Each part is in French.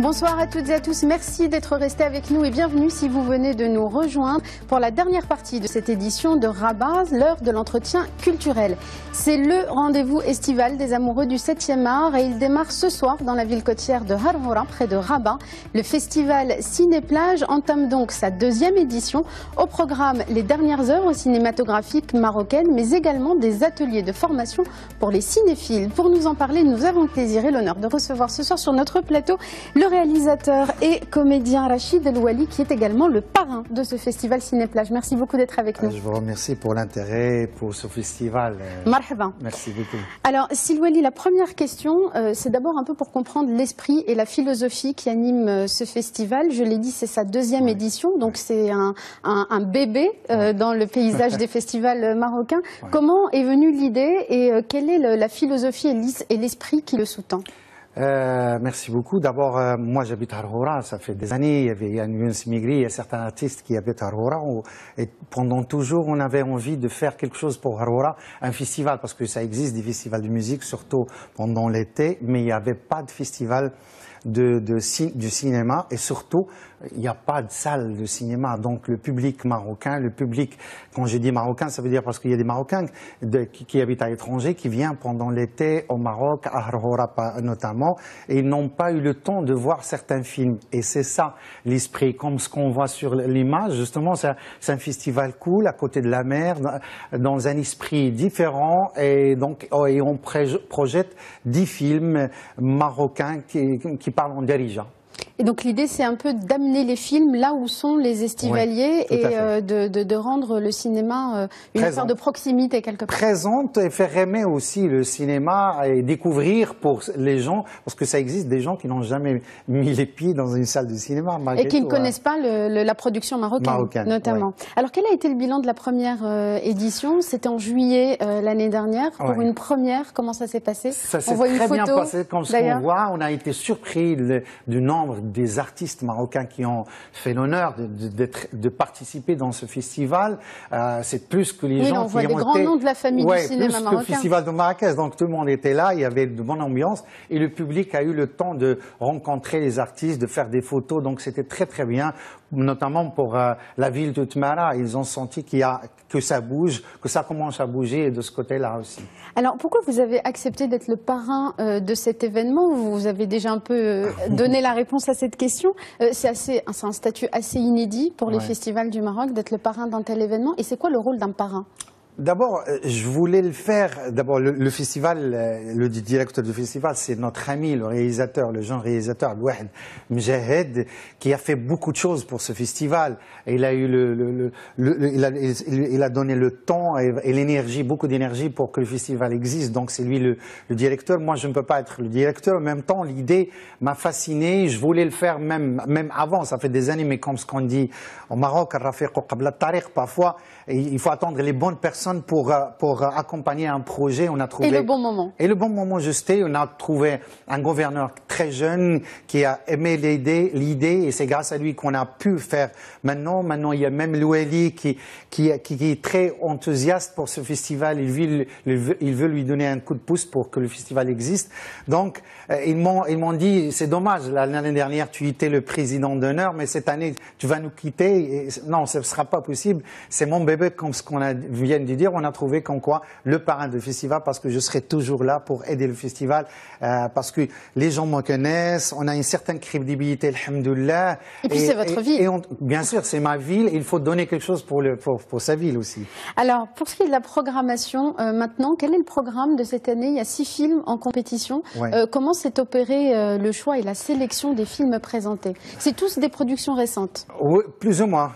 Bonsoir à toutes et à tous, merci d'être restés avec nous et bienvenue si vous venez de nous rejoindre pour la dernière partie de cette édition de Rabat, l'heure de l'entretien culturel. C'est le rendez-vous estival des amoureux du 7e art et il démarre ce soir dans la ville côtière de Harhoura, près de Rabat. Le festival Ciné-Plage entame donc sa deuxième édition. Au programme, les dernières œuvres cinématographiques marocaines, mais également des ateliers de formation pour les cinéphiles. Pour nous en parler, nous avons le plaisir et l'honneur de recevoir ce soir sur notre plateau le réalisateur et comédien Rachid El-Ouali, qui est également le parrain de ce festival Ciné-Plage. Merci beaucoup d'être avec nous. Je vous remercie pour l'intérêt pour ce festival. Marhaba. Merci beaucoup. Alors, El-Ouali, la première question, c'est d'abord un peu pour comprendre l'esprit et la philosophie qui anime ce festival. Je l'ai dit, c'est sa deuxième édition, donc c'est un bébé dans le paysage des festivals marocains. Comment est venue l'idée et quelle est la philosophie et l'esprit qui le sous-tend? Merci beaucoup. D'abord, moi j'habite à Harhoura, ça fait des années, il y a une Younes Migri, il y a certains artistes qui habitent à Harhoura et pendant toujours on avait envie de faire quelque chose pour Harhoura, un festival, parce que ça existe des festivals de musique, surtout pendant l'été, mais il n'y avait pas de festival du cinéma et surtout il n'y a pas de salle de cinéma, donc le public marocain, le public, quand je dis marocain, ça veut dire parce qu'il y a des Marocains qui habitent à l'étranger, qui viennent pendant l'été au Maroc, à Harhoura notamment, et ils n'ont pas eu le temps de voir certains films. Et c'est ça l'esprit, comme ce qu'on voit sur l'image, justement, c'est un festival cool, à côté de la mer, dans un esprit différent, et donc on projette 10 films marocains qui parlent en dérija. Et donc l'idée, c'est un peu d'amener les films là où sont les estivaliers et de rendre le cinéma une affaire de proximité quelque part. Présente et faire aimer aussi le cinéma et découvrir pour les gens, parce que ça existe des gens qui n'ont jamais mis les pieds dans une salle de cinéma. Et qui ne connaissent pas la production marocaine notamment. Ouais. Alors quel a été le bilan de la première édition? C'était en juillet l'année dernière. Pour une première, comment ça s'est passé? Ça s'est très bien passé, comme ce qu'on voit. On a été surpris du nombre des artistes marocains qui ont fait l'honneur de participer dans ce festival. C'est plus que les gens on voit des grands noms de la famille du cinéma marocain. Plus que le festival de Marrakech. Donc tout le monde était là, il y avait de bonne ambiance et le public a eu le temps de rencontrer les artistes, de faire des photos. Donc c'était très très bien, notamment pour la ville de Tmara. Ils ont senti que ça bouge, que ça commence à bouger de ce côté-là aussi. Alors pourquoi vous avez accepté d'être le parrain de cet événement? Vous avez déjà un peu donné la réponse à cette question. C'est un statut assez inédit pour les festivals du Maroc d'être le parrain d'un tel événement. Et c'est quoi le rôle d'un parrain? D'abord, je voulais le faire. D'abord, le festival, le directeur du festival, c'est notre ami, le réalisateur, le jeune réalisateur, Aboued Mjahed, qui a fait beaucoup de choses pour ce festival. Il a eu il a donné le temps et l'énergie, beaucoup d'énergie pour que le festival existe. Donc, c'est lui le directeur. Moi, je ne peux pas être le directeur. En même temps, l'idée m'a fasciné. Je voulais le faire même avant. Ça fait des années, mais comme ce qu'on dit au Maroc, parfois, il faut attendre les bonnes personnes pour accompagner un projet. On a trouvé, et le bon moment. Et le bon moment justé. On a trouvé un gouverneur très jeune qui a aimé l'idée et c'est grâce à lui qu'on a pu faire maintenant. Maintenant, il y a même Loueli qui est très enthousiaste pour ce festival. Il veut lui donner un coup de pouce pour que le festival existe. Donc, ils m'ont dit, c'est dommage, l'année dernière, tu étais le président d'honneur, mais cette année, tu vas nous quitter. Et non, ce ne sera pas possible. C'est mon bébé, comme ce qu'on vient de dire. On a trouvé comme quoi le parrain du festival, parce que je serai toujours là pour aider le festival, parce que les gens me connaissent, on a une certaine crédibilité, alhamdoulilah. Et puis c'est votre ville. Bien sûr, c'est ma ville, il faut donner quelque chose pour sa ville aussi. Alors, pour ce qui est de la programmation, maintenant, quel est le programme de cette année? Il y a 6 films en compétition. Comment s'est opéré le choix et la sélection des films présentés? C'est tous des productions récentes? Oui, plus ou moins.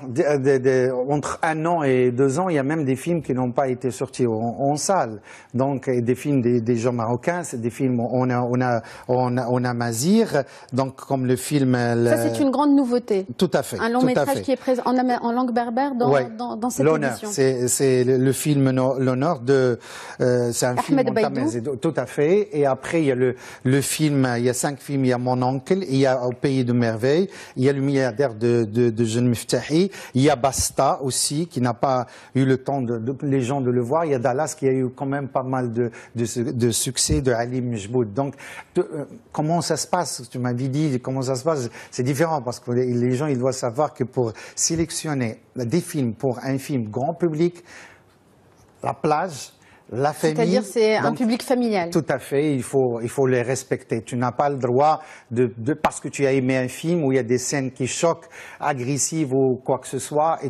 Entre 1 an et 2 ans, il y a même des films qui n'ont pas été sortis en salle. Donc, des films des gens marocains, c'est des films, on a Mazir, donc comme le film... Ça, c'est une grande nouveauté. Tout à fait. Un long métrage qui est présent en langue berbère dans cette édition. C'est le film L'honneur de... c'est un film Baïdou. Tout à fait. Et après, il y a le film, il y a 5 films, il y a Mon oncle, il y a Au pays de merveilles, il y a Le milliardaire de Jeune Miftahi, il y a Basta aussi, qui n'a pas eu le temps les gens de le voir. Il y a Dallas qui a eu quand même pas mal de succès, de Ali Mjboud. Donc, comment ça se passe? Tu m'avais dit comment ça se passe. C'est différent parce que les gens ils doivent savoir que pour sélectionner des films pour un film grand public, la plage, la famille. C'est-à-dire c'est un public familial. Tout à fait, il faut les respecter. Tu n'as pas le droit parce que tu as aimé un film où il y a des scènes qui choquent, agressives ou quoi que ce soit.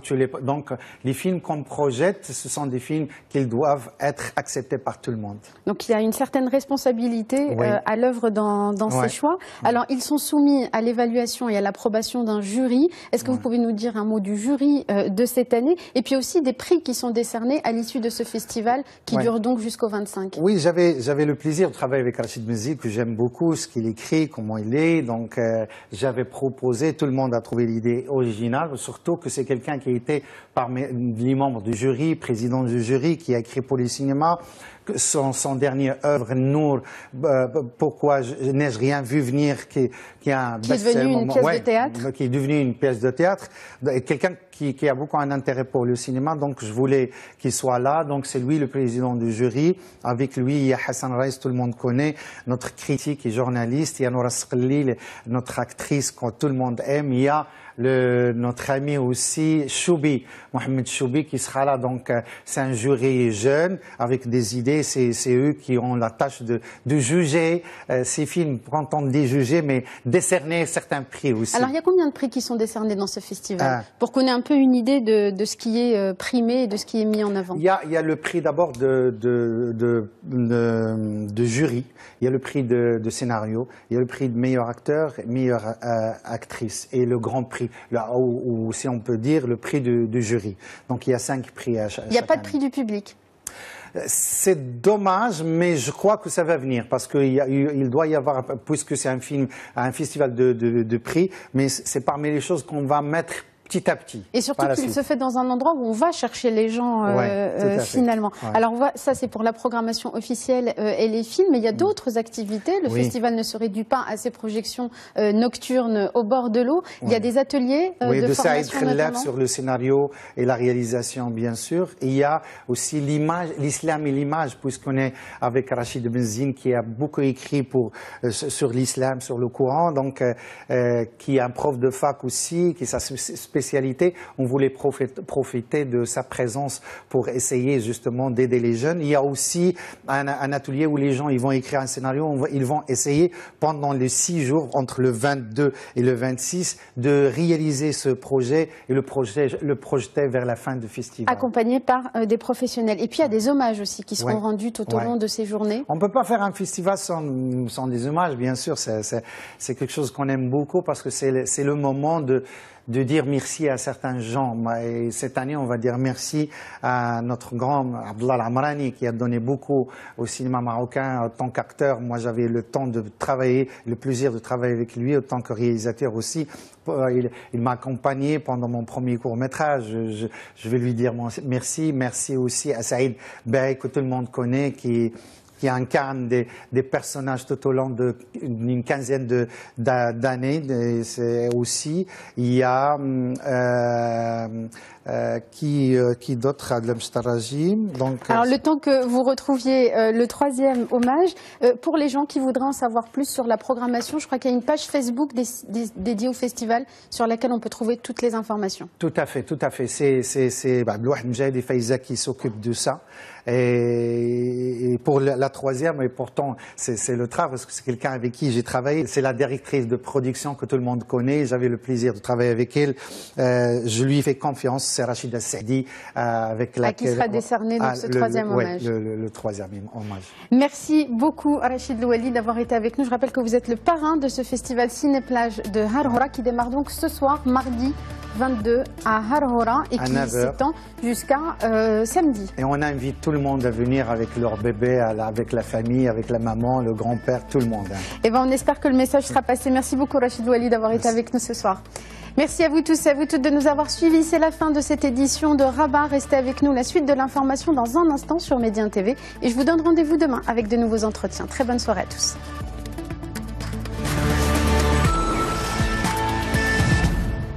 Donc les films qu'on projette, ce sont des films qui doivent être acceptés par tout le monde. Donc il y a une certaine responsabilité oui. À l'œuvre dans ces choix. Alors ils sont soumis à l'évaluation et à l'approbation d'un jury. Est-ce que vous pouvez nous dire un mot du jury de cette année? Et puis aussi des prix qui sont décernés à l'issue de ce festival qui dure donc jusqu'au 25. Oui, j'avais le plaisir de travailler avec Rachid Benzine, que j'aime beaucoup, ce qu'il écrit, comment il est. Donc j'avais proposé, tout le monde a trouvé l'idée originale, surtout que c'est quelqu'un qui a été parmi les membres du jury, président du jury, qui a écrit pour les cinémas. Son dernière œuvre, Nour, pourquoi n'ai-je rien vu venir, qui est un devenu une pièce de théâtre. Qui est devenu une pièce de théâtre. Quelqu'un qui a beaucoup un intérêt pour le cinéma, donc je voulais qu'il soit là. Donc c'est lui le président du jury. Avec lui, il y a Hassan Reis, tout le monde connaît, notre critique et journaliste. Il y a Noura Sqli, notre actrice que tout le monde aime. Il y a notre ami aussi, Choubi, Mohamed Choubi, qui sera là. Donc, c'est un jury jeune, avec des idées. C'est eux qui ont la tâche de juger ces films. Quand on dit juger, mais décerner certains prix aussi. Alors, il y a combien de prix qui sont décernés dans ce festival? Pour qu'on ait un peu une idée de ce qui est primé et de ce qui est mis en avant. Il y a le prix d'abord de jury. Il y a le prix de scénario. Il y a le prix de meilleur acteur, meilleure actrice. Et le grand prix. Ou si on peut dire le prix du jury. Donc il y a 5 prix à chaque année. Il n'y a pas de prix du public? C'est dommage, mais je crois que ça va venir parce qu'il doit y avoir, puisque c'est un festival de prix, mais c'est parmi les choses qu'on va mettre petit à petit. Et surtout qu'il se fait dans un endroit où on va chercher les gens finalement. Ouais. Alors ça c'est pour la programmation officielle et les films, mais il y a d'autres activités. Le festival ne se réduit pas à ses projections nocturnes au bord de l'eau. Il y a des ateliers de formation notamment. Sur le scénario et la réalisation bien sûr. Et il y a aussi l'islam et l'image, puisqu'on est avec Rachid Benzine qui a beaucoup écrit sur l'islam, sur le Coran, donc qui est un prof de fac aussi, qui sa spécialité, on voulait profiter de sa présence pour essayer justement d'aider les jeunes. Il y a aussi un atelier où les gens ils vont écrire un scénario, ils vont essayer pendant les 6 jours, entre le 22 et le 26, de réaliser ce projet et le projeter vers la fin du festival. Accompagné par des professionnels. Et puis il y a des hommages aussi qui seront rendus tout au long de ces journées. On ne peut pas faire un festival sans des hommages, bien sûr. C'est quelque chose qu'on aime beaucoup parce que c'est le moment de dire merci à certains gens. Et cette année, on va dire merci à notre grand Abdallah Amrani qui a donné beaucoup au cinéma marocain en tant qu'acteur. Moi, j'avais le temps de travailler, le plaisir de travailler avec lui en tant que réalisateur aussi. Il m'a accompagné pendant mon premier court-métrage. Je vais lui dire merci. Merci aussi à Saïd Bey, que tout le monde connaît, qui incarne des personnages tout au long d'une quinzaine d'années. Aussi, il y a qui d'autre? Alors, le temps que vous retrouviez le 3e hommage, pour les gens qui voudraient en savoir plus sur la programmation, je crois qu'il y a une page Facebook dédiée au festival sur laquelle on peut trouver toutes les informations. Tout à fait, tout à fait. C'est Blouah Mjahid et Faiza qui s'occupent de ça. Et pour la 3e, et pourtant c'est le travail, parce que c'est quelqu'un avec qui j'ai travaillé. C'est la directrice de production que tout le monde connaît. J'avais le plaisir de travailler avec elle. Je lui fais confiance. C'est Rachida Saidi avec laquelle... qui sera décerné donc ce 3e hommage. Le 3e hommage. Merci beaucoup Rachid Louali d'avoir été avec nous. Je rappelle que vous êtes le parrain de ce festival Ciné-Plage de Harhoura qui démarre donc ce soir, mardi 22 à Harhoura et qui s'étend jusqu'à samedi. Et on invite tout le monde à venir avec leur bébé, avec la famille, avec la maman, le grand-père, tout le monde. Et ben on espère que le message sera passé. Merci beaucoup Rachid Louali d'avoir été avec nous ce soir. Merci à vous tous et à vous toutes de nous avoir suivis. C'est la fin de cette édition de Rabat. Restez avec nous, la suite de l'information dans un instant sur Médien TV. Et je vous donne rendez-vous demain avec de nouveaux entretiens. Très bonne soirée à tous.